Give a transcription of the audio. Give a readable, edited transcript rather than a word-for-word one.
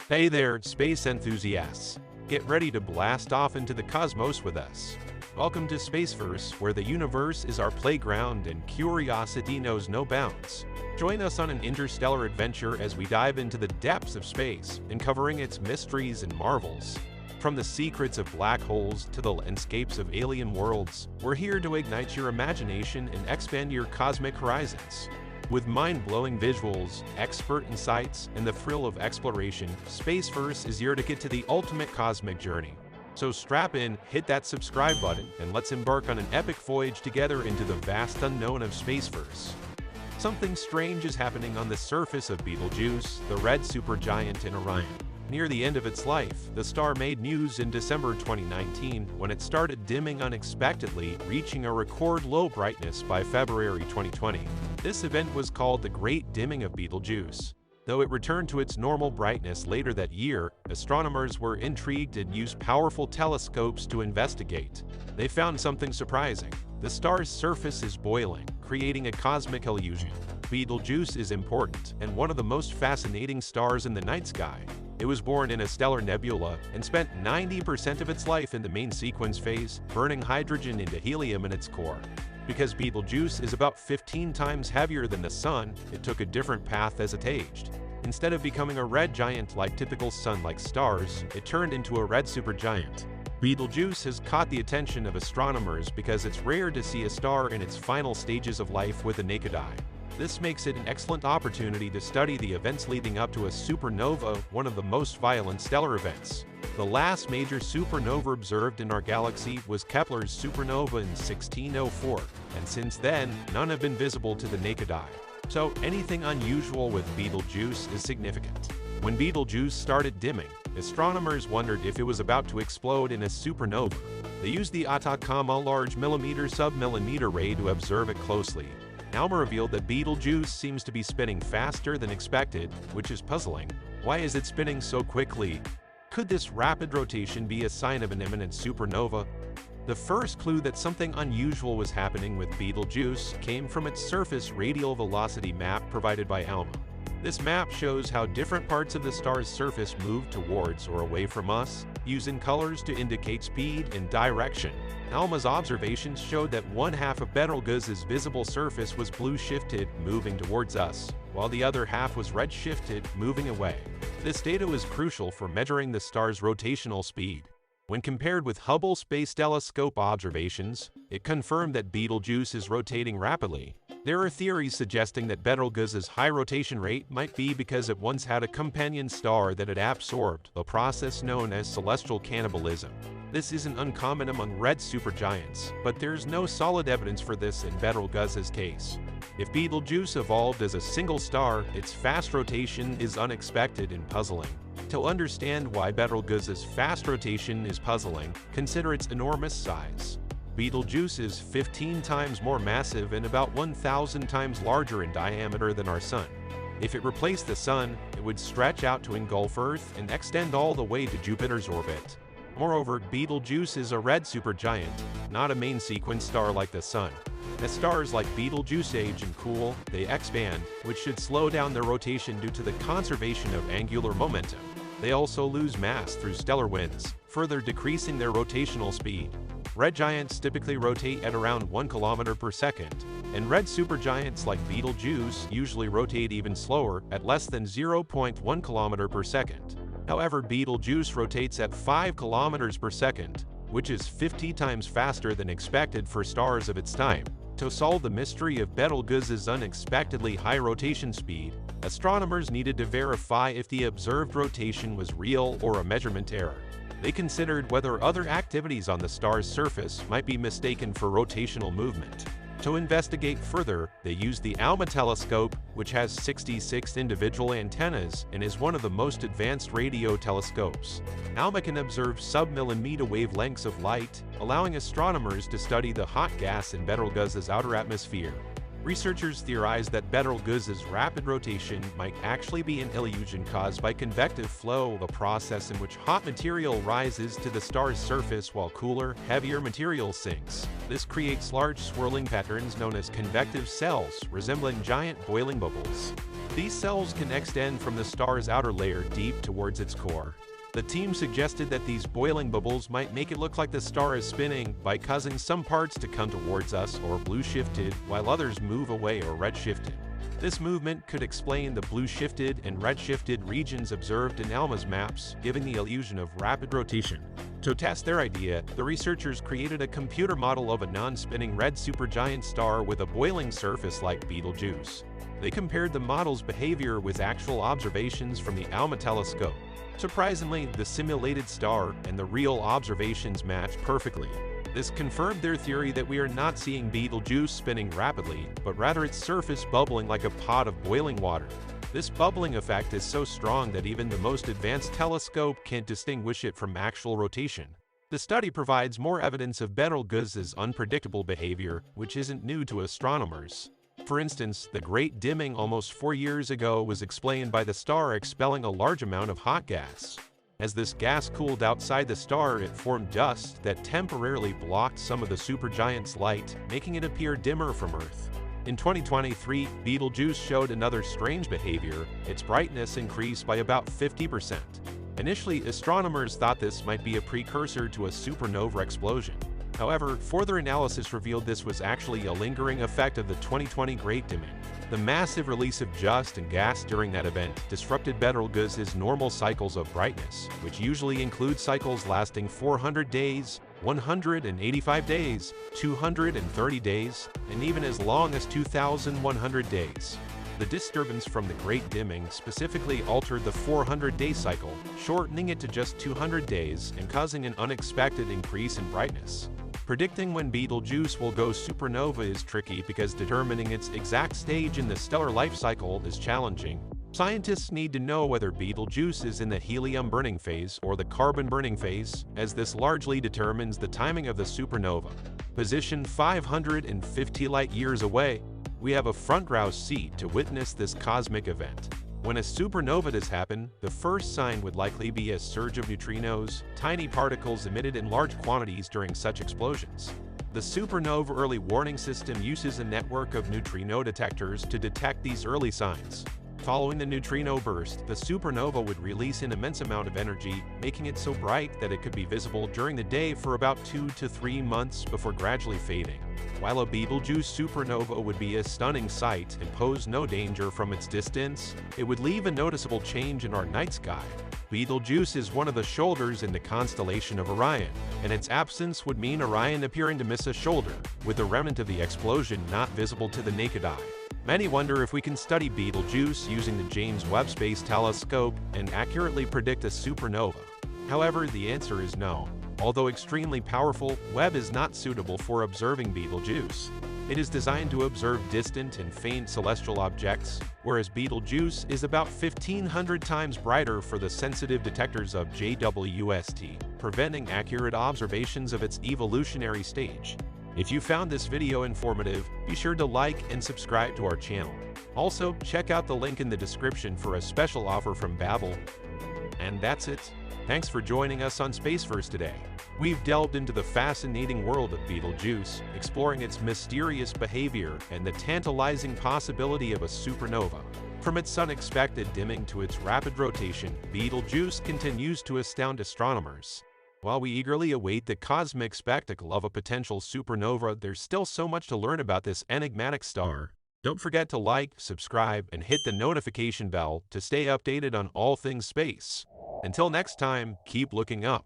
Hey there, space enthusiasts! Get ready to blast off into the cosmos with us. Welcome to Spaceverse, where the universe is our playground and curiosity knows no bounds. Join us on an interstellar adventure as we dive into the depths of space, uncovering its mysteries and marvels. From the secrets of black holes to the landscapes of alien worlds, we're here to ignite your imagination and expand your cosmic horizons. With mind-blowing visuals, expert insights, and the thrill of exploration, Spaceverse is your ticket to the ultimate cosmic journey. So strap in, hit that subscribe button, and let's embark on an epic voyage together into the vast unknown of Spaceverse. Something strange is happening on the surface of Betelgeuse, the red supergiant in Orion. Near the end of its life, the star made news in December 2019 when it started dimming unexpectedly, reaching a record low brightness by February 2020. This event was called the Great Dimming of Betelgeuse. Though it returned to its normal brightness later that year, astronomers were intrigued and used powerful telescopes to investigate. They found something surprising. The star's surface is boiling, creating a cosmic illusion. Betelgeuse is important and one of the most fascinating stars in the night sky. It was born in a stellar nebula and spent 90% of its life in the main sequence phase, burning hydrogen into helium in its core. Because Betelgeuse is about 15 times heavier than the Sun, it took a different path as it aged. Instead of becoming a red giant like typical Sun-like stars, it turned into a red supergiant. Betelgeuse has caught the attention of astronomers because it's rare to see a star in its final stages of life with the naked eye. This makes it an excellent opportunity to study the events leading up to a supernova, one of the most violent stellar events. The last major supernova observed in our galaxy was Kepler's supernova in 1604, and since then, none have been visible to the naked eye. So anything unusual with Betelgeuse is significant. When Betelgeuse started dimming, astronomers wondered if it was about to explode in a supernova. They used the Atacama Large Millimeter Submillimeter Ray to observe it closely. ALMA revealed that Betelgeuse seems to be spinning faster than expected, which is puzzling. Why is it spinning so quickly? Could this rapid rotation be a sign of an imminent supernova? The first clue that something unusual was happening with Betelgeuse came from its surface radial velocity map provided by ALMA. This map shows how different parts of the star's surface move towards or away from us, using colors to indicate speed and direction. ALMA's observations showed that one half of Betelgeuse's visible surface was blue-shifted, moving towards us, while the other half was red-shifted, moving away. This data was crucial for measuring the star's rotational speed. When compared with Hubble Space Telescope observations, it confirmed that Betelgeuse is rotating rapidly. There are theories suggesting that Betelgeuse's high rotation rate might be because it once had a companion star that it absorbed, a process known as celestial cannibalism. This isn't uncommon among red supergiants, but there's no solid evidence for this in Betelgeuse's case. If Betelgeuse evolved as a single star, its fast rotation is unexpected and puzzling. To understand why Betelgeuse's fast rotation is puzzling, consider its enormous size. Betelgeuse is 15 times more massive and about 1,000 times larger in diameter than our Sun. If it replaced the Sun, it would stretch out to engulf Earth and extend all the way to Jupiter's orbit. Moreover, Betelgeuse is a red supergiant, not a main sequence star like the Sun. As stars like Betelgeuse age and cool, they expand, which should slow down their rotation due to the conservation of angular momentum. They also lose mass through stellar winds, further decreasing their rotational speed. Red giants typically rotate at around 1 km per second, and red supergiants like Betelgeuse usually rotate even slower at less than 0.1 km per second. However, Betelgeuse rotates at 5 km per second, which is 50 times faster than expected for stars of its time. To solve the mystery of Betelgeuse's unexpectedly high rotation speed, astronomers needed to verify if the observed rotation was real or a measurement error. They considered whether other activities on the star's surface might be mistaken for rotational movement. To investigate further, they used the ALMA telescope, which has 66 individual antennas and is one of the most advanced radio telescopes. ALMA can observe sub-millimeter wavelengths of light, allowing astronomers to study the hot gas in Betelgeuse's outer atmosphere. Researchers theorize that Betelgeuse's rapid rotation might actually be an illusion caused by convective flow, the process in which hot material rises to the star's surface while cooler, heavier material sinks. This creates large swirling patterns known as convective cells, resembling giant boiling bubbles. These cells can extend from the star's outer layer deep towards its core. The team suggested that these boiling bubbles might make it look like the star is spinning by causing some parts to come towards us or blue-shifted, while others move away or red-shifted. This movement could explain the blue-shifted and red-shifted regions observed in ALMA's maps, giving the illusion of rapid rotation. To test their idea, the researchers created a computer model of a non-spinning red supergiant star with a boiling surface like Betelgeuse. They compared the model's behavior with actual observations from the ALMA telescope. Surprisingly, the simulated star and the real observations matched perfectly. This confirmed their theory that we are not seeing Betelgeuse spinning rapidly, but rather its surface bubbling like a pot of boiling water. This bubbling effect is so strong that even the most advanced telescope can't distinguish it from actual rotation. The study provides more evidence of Betelgeuse's unpredictable behavior, which isn't new to astronomers. For instance, the Great Dimming almost 4 years ago was explained by the star expelling a large amount of hot gas. As this gas cooled outside the star, it formed dust that temporarily blocked some of the supergiant's light, making it appear dimmer from Earth. In 2023, Betelgeuse showed another strange behavior. Its brightness increased by about 50%. Initially, astronomers thought this might be a precursor to a supernova explosion. However, further analysis revealed this was actually a lingering effect of the 2020 Great Dimming. The massive release of dust and gas during that event disrupted Betelgeuse's normal cycles of brightness, which usually include cycles lasting 400 days, 185 days, 230 days, and even as long as 2,100 days. The disturbance from the Great Dimming specifically altered the 400-day cycle, shortening it to just 200 days and causing an unexpected increase in brightness. Predicting when Betelgeuse will go supernova is tricky because determining its exact stage in the stellar life cycle is challenging. Scientists need to know whether Betelgeuse is in the helium burning phase or the carbon burning phase, as this largely determines the timing of the supernova. Positioned 550 light-years away, we have a front-row seat to witness this cosmic event. When a supernova does happen, the first sign would likely be a surge of neutrinos, tiny particles emitted in large quantities during such explosions. The supernova early warning system uses a network of neutrino detectors to detect these early signs. Following the neutrino burst, the supernova would release an immense amount of energy, making it so bright that it could be visible during the day for about 2 to 3 months before gradually fading. While a Betelgeuse supernova would be a stunning sight and pose no danger from its distance, it would leave a noticeable change in our night sky. Betelgeuse is one of the shoulders in the constellation of Orion, and its absence would mean Orion appearing to miss a shoulder, with the remnant of the explosion not visible to the naked eye. Many wonder if we can study Betelgeuse using the James Webb Space Telescope and accurately predict a supernova. However, the answer is no. Although extremely powerful, Webb is not suitable for observing Betelgeuse. It is designed to observe distant and faint celestial objects, whereas Betelgeuse is about 1,500 times brighter for the sensitive detectors of JWST, preventing accurate observations of its evolutionary stage. If you found this video informative, be sure to like and subscribe to our channel. Also, check out the link in the description for a special offer from Babbel. And that's it. Thanks for joining us on Spaceverse today. We've delved into the fascinating world of Betelgeuse, exploring its mysterious behavior and the tantalizing possibility of a supernova. From its unexpected dimming to its rapid rotation, Betelgeuse continues to astound astronomers. While we eagerly await the cosmic spectacle of a potential supernova, there's still so much to learn about this enigmatic star. Don't forget to like, subscribe, and hit the notification bell to stay updated on all things space. Until next time, keep looking up.